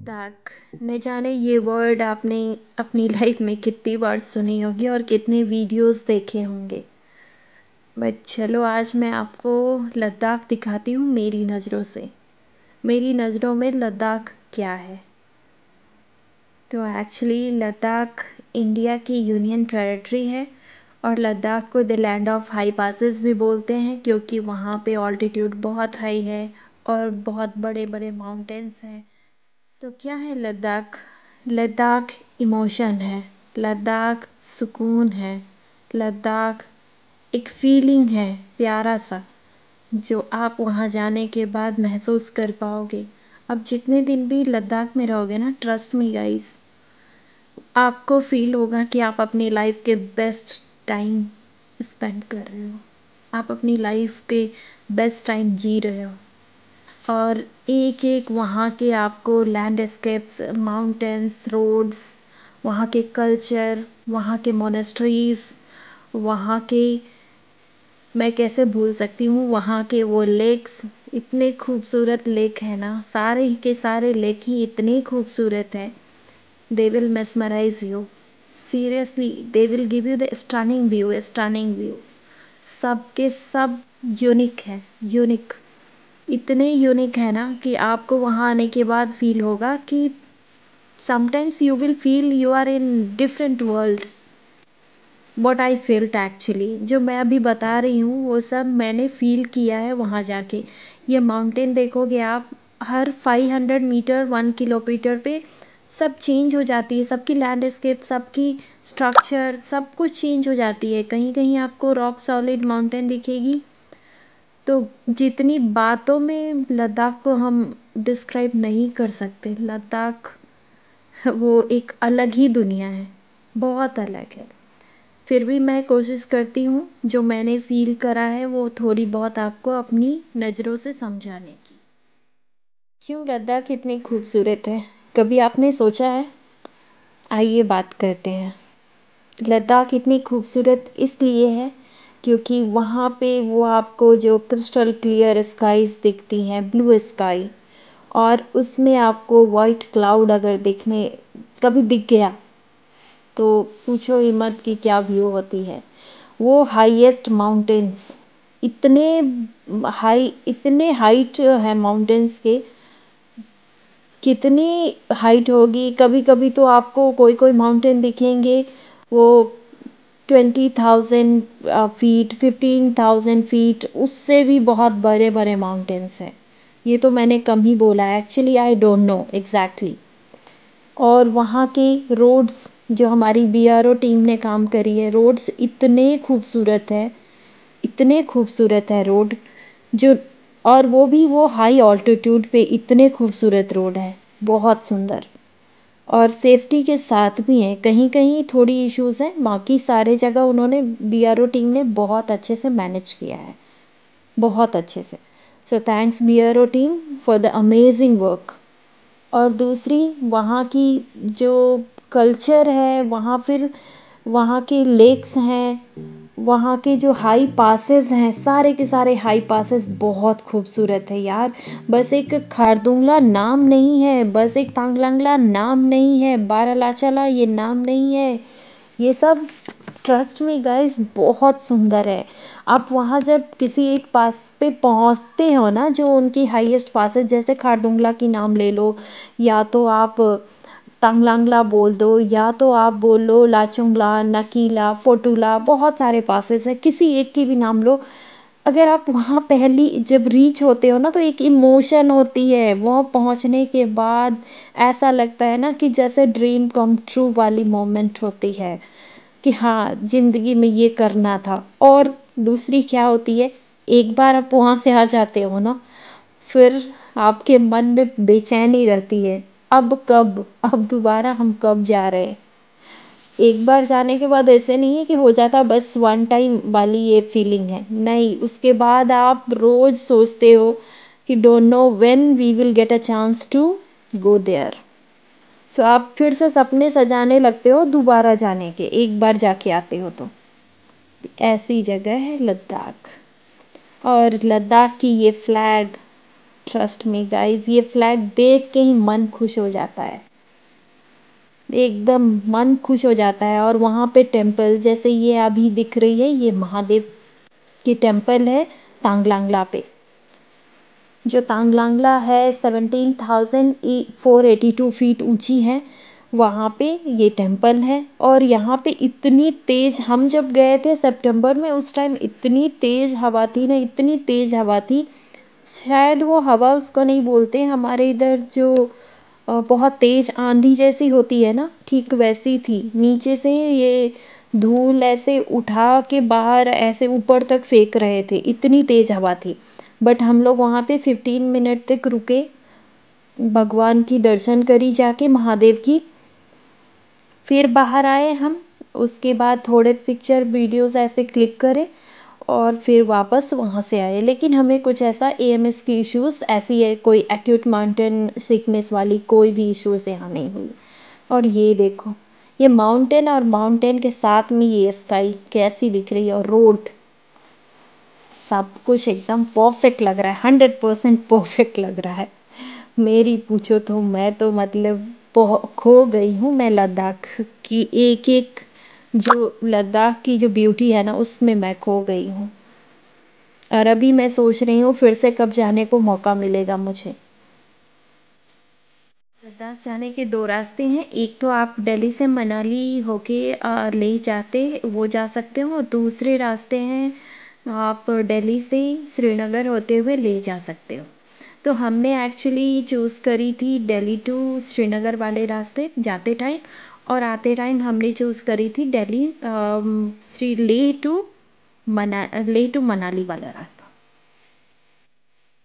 लद्दाख। न जाने ये वर्ड आपने अपनी लाइफ में कितनी बार सुनी होगी और कितने वीडियोस देखे होंगे। बट चलो आज मैं आपको लद्दाख दिखाती हूँ मेरी नज़रों से। मेरी नज़रों में लद्दाख क्या है। तो एक्चुअली लद्दाख इंडिया की यूनियन टेरिटरी है और लद्दाख को the land of high passes भी बोलते हैं क्योंकि वहाँ पे ऑल्टीट्यूड बहुत हाई है और बहुत बड़े बड़े माउंटेन्स हैं। तो क्या है लद्दाख? लद्दाख इमोशन है, लद्दाख सुकून है, लद्दाख एक फीलिंग है प्यारा सा, जो आप वहाँ जाने के बाद महसूस कर पाओगे। अब जितने दिन भी लद्दाख में रहोगे ना, ट्रस्ट मी गाइस, आपको फील होगा कि आप अपनी लाइफ के बेस्ट टाइम स्पेंड कर रहे हो, आप अपनी लाइफ के बेस्ट टाइम जी रहे हो। और एक एक वहाँ के आपको लैंडस्केप्स, माउंटेन्स, रोड्स, वहाँ के कल्चर, वहाँ के मोनेस्ट्रीज़, वहाँ के, मैं कैसे भूल सकती हूँ वहाँ के वो लेक्स, इतने खूबसूरत लेक है ना, सारे के सारे लेक ही इतने खूबसूरत हैं। They will mesmerize you, seriously they will give you the stunning view, stunning view. सब के सब यूनिक है, यूनिक, इतने यूनिक है ना कि आपको वहाँ आने के बाद फील होगा कि sometimes you will feel you are in different world. What I felt actually, जो मैं अभी बता रही हूँ वो सब मैंने फील किया है वहाँ जाके। ये माउंटेन देखोगे आप, हर 500 मीटर 1 किलोमीटर पे सब चेंज हो जाती है, सबकी लैंडस्केप, सबकी स्ट्रक्चर, सब कुछ चेंज हो जाती है। कहीं कहीं आपको रॉक सॉलिड माउंटेन दिखेगी। तो जितनी बातों में लद्दाख को हम डिस्क्राइब नहीं कर सकते। लद्दाख वो एक अलग ही दुनिया है, बहुत अलग है। फिर भी मैं कोशिश करती हूँ जो मैंने फ़ील करा है वो थोड़ी बहुत आपको अपनी नज़रों से समझाने की। क्यों लद्दाख इतनी खूबसूरत है, कभी आपने सोचा है? आइए बात करते हैं। लद्दाख इतनी खूबसूरत इसलिए है क्योंकि वहाँ पे वो आपको जो क्रिस्टल क्लियर स्काईज दिखती हैं, ब्लू स्काई, और उसमें आपको वाइट क्लाउड अगर दिखने कभी दिख गया तो पूछो ही मत कि क्या व्यू होती है। वो हाईएस्ट माउंटेन्स, इतने हाई, इतने हाइट है माउंटेन्स के, कितनी हाइट होगी। कभी कभी तो आपको कोई कोई माउंटेन दिखेंगे वो 20,000 फीट, 15,000 फीट, उससे भी बहुत बड़े बड़े माउंटेन्स हैं। ये तो मैंने कम ही बोला है, actually I don't know exactly. और वहाँ के रोड्स, जो हमारी बीआरओ टीम ने काम करी है, रोड्स इतने खूबसूरत है, इतने खूबसूरत है रोड, जो, और वो भी वो हाई ऑल्टीट्यूड पे इतने खूबसूरत रोड है, बहुत सुंदर। और सेफ्टी के साथ भी हैं, कहीं कहीं थोड़ी इश्यूज़ हैं, बाकी सारे जगह उन्होंने, बीआरओ टीम ने बहुत अच्छे से मैनेज किया है, बहुत अच्छे से। So thanks BRO team for the amazing work. और दूसरी वहाँ की जो कल्चर है वहाँ, फिर वहाँ के लेक्स हैं, वहाँ के जो हाई पासेस हैं, सारे के सारे हाई पासेस बहुत खूबसूरत है यार। बस एक खारदुंगला नाम नहीं है, बस एक तांगलांगला नाम नहीं है, बारालाचाला ये नाम नहीं है, ये सब ट्रस्ट में गाइस बहुत सुंदर है। आप वहाँ जब किसी एक पास पे पहुँचते हो ना, जो उनकी हाईएस्ट पास है, जैसे खारदुंगला की नाम ले लो, या तो आप तांगलांगला बोल दो, या तो आप बोल लो लाचुंगला, नकीला, फोटूला, बहुत सारे पासेस हैं, किसी एक की भी नाम लो। अगर आप वहाँ पहली जब रीच होते हो ना, तो एक इमोशन होती है वहाँ पहुँचने के बाद। ऐसा लगता है ना कि जैसे ड्रीम कम ट्रू वाली मोमेंट होती है कि हाँ ज़िंदगी में ये करना था। और दूसरी क्या होती है, एक बार आप वहाँ से आ जाते हो ना, फिर आपके मन में बेचैनी रहती है, अब कब, अब दोबारा हम कब जा रहे हैं। एक बार जाने के बाद ऐसे नहीं है कि हो जाता, बस वन टाइम वाली ये फीलिंग है, नहीं, उसके बाद आप रोज़ सोचते हो कि don't know when we will get a chance to go there. So आप फिर से सपने सजाने लगते हो दोबारा जाने के, एक बार जाके आते हो तो। ऐसी जगह है लद्दाख। और लद्दाख की ये फ्लैग, ट्रस्ट मी गाइस, ये फ्लैग देख के ही मन खुश हो जाता है, एकदम मन खुश हो जाता है। और वहाँ पे टेम्पल जैसे ये अभी दिख रही है, ये महादेव की टेम्पल है तांगलांगला पे। जो तांगलांगला है 17,482 फीट ऊंची है, वहाँ पे ये टेम्पल है। और यहाँ पे इतनी तेज़, हम जब गए थे सितंबर में, उस टाइम इतनी तेज़ हवा थी ना, इतनी तेज़ हवा थी। शायद वो हवा उसको नहीं बोलते, हमारे इधर जो बहुत तेज़ आंधी जैसी होती है ना, ठीक वैसी थी। नीचे से ये धूल ऐसे उठा के बाहर ऐसे ऊपर तक फेंक रहे थे, इतनी तेज़ हवा थी। बट हम लोग वहाँ पे 15 मिनट तक रुके, भगवान की दर्शन करी जाके महादेव की, फिर बाहर आए हम। उसके बाद थोड़े पिक्चर वीडियोस ऐसे क्लिक करे और फिर वापस वहाँ से आए। लेकिन हमें कुछ ऐसा एएमएस की इश्यूज़, ऐसी है कोई एक्यूट माउंटेन सिकनेस वाली कोई भी इश्यूज़ यहाँ नहीं हुई। और ये देखो, ये माउंटेन और माउंटेन के साथ में ये स्काई कैसी दिख रही है, और रोड, सब कुछ एकदम परफेक्ट लग रहा है, 100% परफेक्ट लग रहा है। मेरी पूछो तो मैं तो मतलब खो गई हूँ मैं लद्दाख की, एक एक जो लद्दाख की जो ब्यूटी है ना, उसमें मैं खो गई हूँ। और अभी मैं सोच रही हूँ फिर से कब जाने को मौका मिलेगा मुझे। लद्दाख जाने के दो रास्ते हैं, एक तो आप दिल्ली से मनाली होके ले जाते वो जा सकते हो, दूसरे रास्ते हैं आप दिल्ली से श्रीनगर होते हुए ले जा सकते हो। तो हमने एक्चुअली चूज़ करी थी दिल्ली टू श्रीनगर वाले रास्ते जाते टाइम, और आते टाइम हमने चूज़ करी थी दिल्ली श्री लेह टू मनाली वाला रास्ता।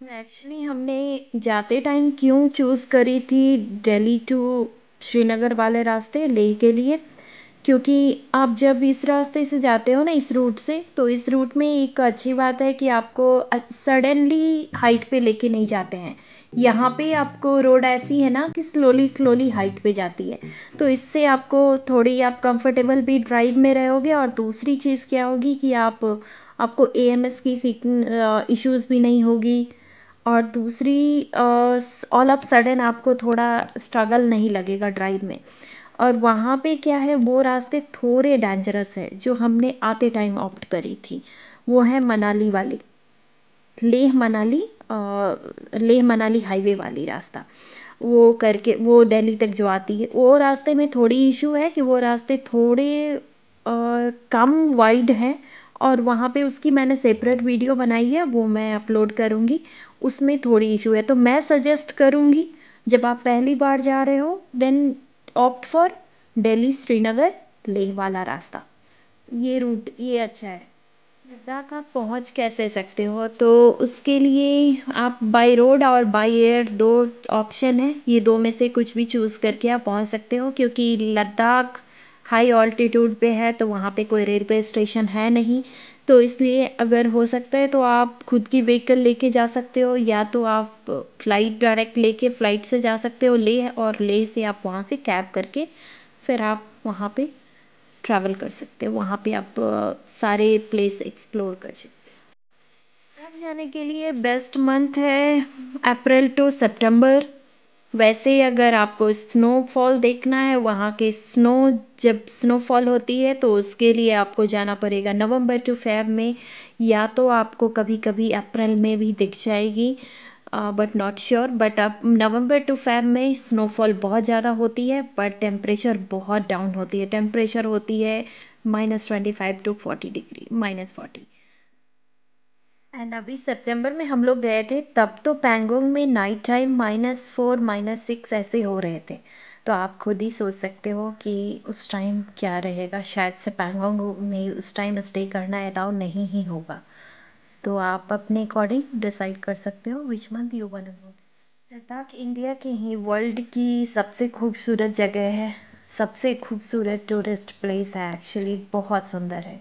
एक्चुअली हमने जाते टाइम क्यों चूज़ करी थी दिल्ली टू श्रीनगर वाले रास्ते लेह के लिए, क्योंकि आप जब इस रास्ते से जाते हो ना, इस रूट से, तो इस रूट में एक अच्छी बात है कि आपको सडनली हाइट पे लेके नहीं जाते हैं। यहाँ पे आपको रोड ऐसी है ना कि स्लोली स्लोली हाइट पे जाती है, तो इससे आपको थोड़ी आप कंफर्टेबल भी ड्राइव में रहोगे। और दूसरी चीज़ क्या होगी कि आपको एएमएस की इश्यूज़ भी नहीं होगी। और दूसरी ऑल ऑफ सडन आपको थोड़ा स्ट्रगल नहीं लगेगा ड्राइव में। और वहाँ पे क्या है, वो रास्ते थोड़े डेंजरस है जो हमने आते टाइम ऑप्ट करी थी, वो है मनाली वाली, लेह मनाली लेह मनाली हाईवे वाली रास्ता। वो करके वो दिल्ली तक जो आती है, वो रास्ते में थोड़ी इशू है कि वो रास्ते थोड़े कम वाइड हैं। और वहाँ पे उसकी मैंने सेपरेट वीडियो बनाई है, वो मैं अपलोड करूँगी। उसमें थोड़ी इशू है, तो मैं सजेस्ट करूँगी जब आप पहली बार जा रहे हो, then opt for Delhi Srinagar Leh वाला रास्ता। ये रूट ये अच्छा है। लद्दाख आप पहुंच कैसे सकते हो, तो उसके लिए आप बाय रोड और बाय एयर दो ऑप्शन है, ये दो में से कुछ भी चूज़ करके आप पहुंच सकते हो। क्योंकि लद्दाख हाई ऑल्टीट्यूड पे है, तो वहाँ पे कोई रेलवे स्टेशन है नहीं, तो इसलिए अगर हो सकता है तो आप खुद की व्हीकल लेके जा सकते हो, या तो आप फ़्लाइट डायरेक्ट लेके फ़्लाइट से जा सकते हो लेह, और लेह से आप वहाँ से कैब करके फिर आप वहाँ पे ट्रैवल कर सकते हो, वहाँ पे आप सारे प्लेस एक्सप्लोर कर सकते हो। ट्रैवल जाने के लिए बेस्ट मंथ है अप्रैल टू सितंबर। वैसे अगर आपको स्नोफॉल देखना है, वहाँ के स्नो, जब स्नोफॉल होती है तो उसके लिए आपको जाना पड़ेगा नवंबर टू फेब में, या तो आपको कभी कभी अप्रैल में भी दिख जाएगी, बट नॉट श्योर। बट अब नवंबर टू फेब में स्नोफॉल बहुत ज़्यादा होती है, बट टेम्परेचर बहुत डाउन होती है, टेम्परेचर होती है -25 to 40 डिग्री, -40। एंड अभी सितंबर में हम लोग गए थे, तब तो पैंगोंग में नाइट टाइम -4 -6 ऐसे हो रहे थे। तो आप खुद ही सोच सकते हो कि उस टाइम क्या रहेगा, शायद से पैंगोंग में उस टाइम स्टे करना अलाउ नहीं ही होगा। तो आप अपने अकॉर्डिंग डिसाइड कर सकते हो which month you want to go. Ladakh India की ही वर्ल्ड की सबसे खूबसूरत जगह है, सबसे खूबसूरत टूरिस्ट प्लेस है एक्चुअली, बहुत सुंदर है।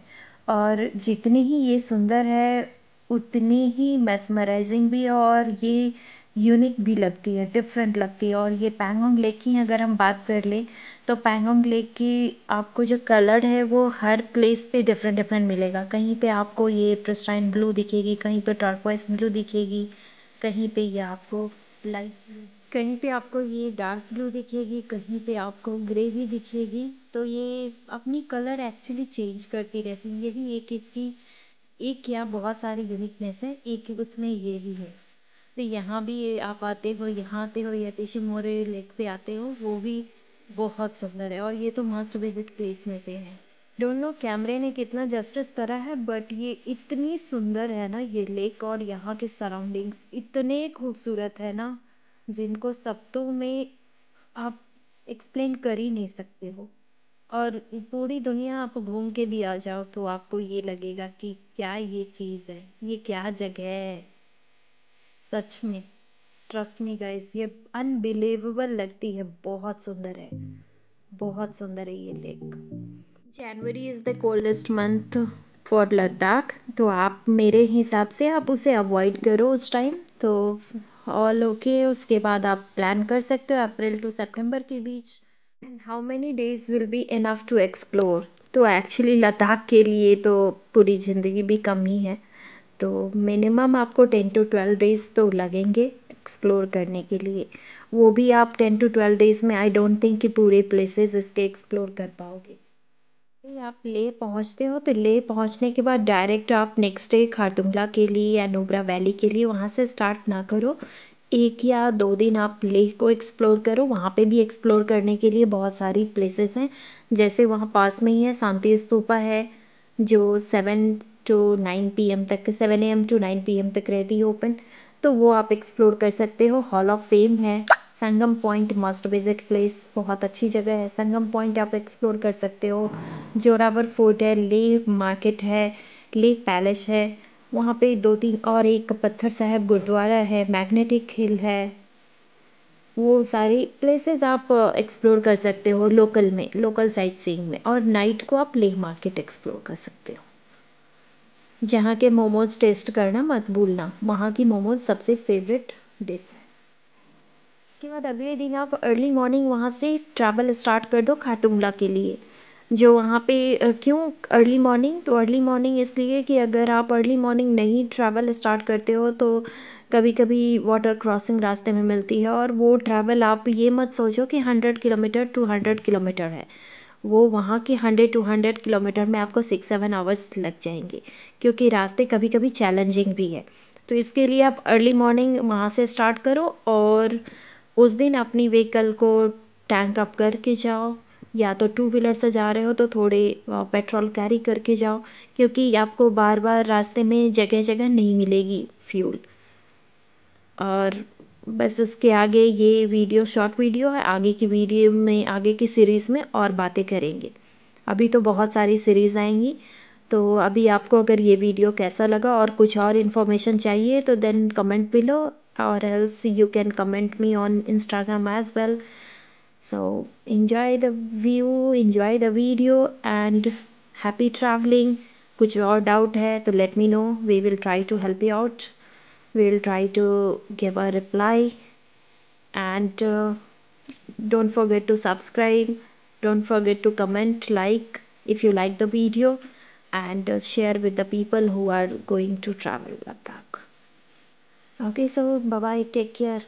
और जितनी ही ये सुंदर है उतनी ही मेस्मराइजिंग भी है, और ये यूनिक भी लगती है, डिफरेंट लगती है। और ये पैंगोंग लेक की अगर हम बात कर लें, तो पैंगोंग लेक की आपको जो कलर है वो हर प्लेस पे डिफरेंट डिफरेंट मिलेगा। कहीं पे आपको ये प्रिस्टाइन ब्लू दिखेगी, कहीं पे टर्कोइज ब्लू दिखेगी, कहीं पे ये आपको लाइट, कहीं पे आपको ये डार्क ब्लू दिखेगी, कहीं पे आपको ग्रे भी दिखेगी। तो ये अपनी कलर एक्चुअली चेंज करती रहती है, यही एक इसकी एक या बहुत सारी यूनिकनेस है, एक उसमें ये भी है। तो यहाँ भी ये आप आते हो, यहाँ आते हो या तिशिमोरे लेक पे आते हो, वो भी बहुत सुंदर है और ये तो मस्ट विजिट प्लेस में से है। डोंट नो कैमरे ने कितना जस्टिस करा है, बट ये इतनी सुंदर है ना ये लेक, और यहाँ के सराउंडिंग्स इतने खूबसूरत है ना, जिनको शब्दों में आप एक्सप्लेन कर ही नहीं सकते हो। और पूरी दुनिया आप घूम के भी आ जाओ तो आपको ये लगेगा कि क्या ये चीज़ है, ये क्या जगह है। सच में, ट्रस्ट मी गाइस, ये अनबिलीवेबल लगती है, बहुत सुंदर है, बहुत सुंदर है ये lake. January is the coldest month for Ladakh, तो आप मेरे हिसाब से आप उसे अवॉइड करो उस टाइम। तो ऑल ओके, उसके बाद आप प्लान कर सकते हो अप्रैल टू सितंबर के बीच। And how many days will be enough to explore? तो एक्चुअली लद्दाख के लिए तो पूरी ज़िंदगी भी कम ही है, तो मिनिमम आपको 10 to 12 डेज़ तो लगेंगे एक्सप्लोर करने के लिए। वो भी आप 10 to 12 डेज़ में आई डोंट थिंक कि पूरे प्लेसेस इसके एक्सप्लोर कर पाओगे। नहीं, आप लेह पहुंचते हो तो लेह पहुंचने के बाद डायरेक्ट आप नेक्स्ट डे खारदुंगला के लिए या नुब्रा वैली के लिए वहां से स्टार्ट ना करो। 1 या 2 दिन आप लेह को एक्सप्लोर करो, वहाँ पे भी एक्सप्लोर करने के लिए बहुत सारी प्लेसेस हैं। जैसे वहाँ पास में ही है शांति स्तूपा है, जो 7 to 9 PM तक, 7 AM to 9 PM तक रहती है ओपन, तो वो आप एक्सप्लोर कर सकते हो। हॉल ऑफ फेम है, संगम पॉइंट मस्ट विजिट प्लेस, बहुत अच्छी जगह है, संगम पॉइंट आप एक्सप्लोर कर सकते हो। जोरावर फोर्ट है, लेह मार्केट है, लेह पैलेस है, वहाँ पे 2-3 और एक पत्थर साहब गुरुद्वारा है, मैग्नेटिक हिल है। वो सारी प्लेसेस आप एक्सप्लोर कर सकते हो लोकल में, लोकल साइट सीइंग में। और नाइट को आप लेह मार्केट एक्सप्लोर कर सकते हो, जहाँ के मोमोज टेस्ट करना मत भूलना, वहाँ की मोमोज सबसे फेवरेट डिश है। उसके बाद अगले दिन आप अर्ली मॉर्निंग वहाँ से ट्रैवल स्टार्ट कर दो खारदुंगला के लिए। जो वहाँ पे क्यों अर्ली मॉर्निंग? तो अर्ली मॉर्निंग इसलिए कि अगर आप अर्ली मॉर्निंग नहीं ट्रैवल स्टार्ट करते हो तो कभी कभी वाटर क्रॉसिंग रास्ते में मिलती है, और वो ट्रैवल आप ये मत सोचो कि 100 किलोमीटर 200 किलोमीटर है। वो वहाँ के 100 to 200 किलोमीटर में आपको 6-7 आवर्स लग जाएंगे, क्योंकि रास्ते कभी कभी चैलेंजिंग भी है। तो इसके लिए आप अर्ली मॉर्निंग वहाँ से स्टार्ट करो, और उस दिन अपनी व्हीकल को टैंक अप करके जाओ, या तो टू व्हीलर से जा रहे हो तो थोड़े पेट्रोल कैरी करके जाओ, क्योंकि आपको बार बार रास्ते में जगह जगह नहीं मिलेगी फ्यूल। और बस उसके आगे ये वीडियो शॉर्ट वीडियो है, आगे की वीडियो में, आगे की सीरीज़ में और बातें करेंगे। अभी तो बहुत सारी सीरीज़ आएंगी। तो अभी आपको अगर ये वीडियो कैसा लगा और कुछ और इन्फॉर्मेशन चाहिए तो then comment below, or else you can comment me on Instagram as well. So enjoy the view, enjoy the video, and happy traveling. कुछ और डाउट है तो let me know, we will try to help you out, we will try to give a reply. And don't forget to subscribe, don't forget to comment, like if you like the video, and share with the people who are going to travel Ladakh. Okay, so bye bye, take care.